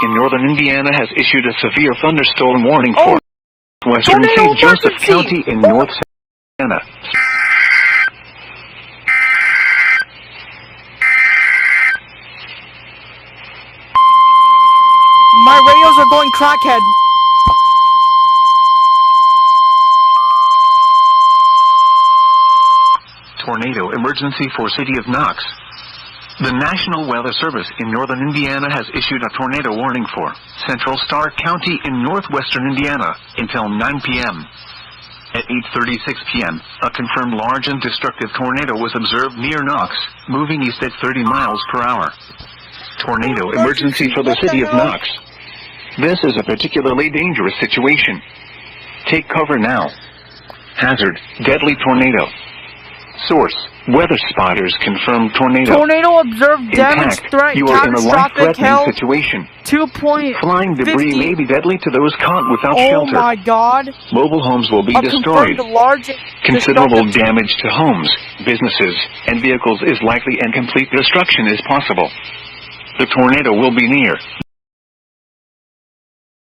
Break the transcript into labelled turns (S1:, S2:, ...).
S1: in northern Indiana has issued a severe thunderstorm warning for western St. Joseph County in North Indiana.
S2: My radios are going crackhead.
S1: Tornado emergency for City of Knox. The National Weather Service in northern Indiana has issued a tornado warning for Central Stark County in northwestern Indiana until 9 p.m. At 8:36 p.m., a confirmed large and destructive tornado was observed near Knox, moving east at 30 miles per hour. Tornado emergency for the City of Knox. This is a particularly dangerous situation. Take cover now. Hazard, deadly tornado. Source, weather spotters confirm tornado.
S2: Tornado observed, damage, threat,
S1: you are in a
S2: catastrophic,
S1: life-threatening situation.
S2: 2.50.
S1: Flying debris may be deadly to those caught without shelter.
S2: Oh my God.
S1: Mobile homes will be destroyed.
S2: Large
S1: Considerable damage to homes, businesses, and vehicles is likely and complete destruction is possible. The tornado will be near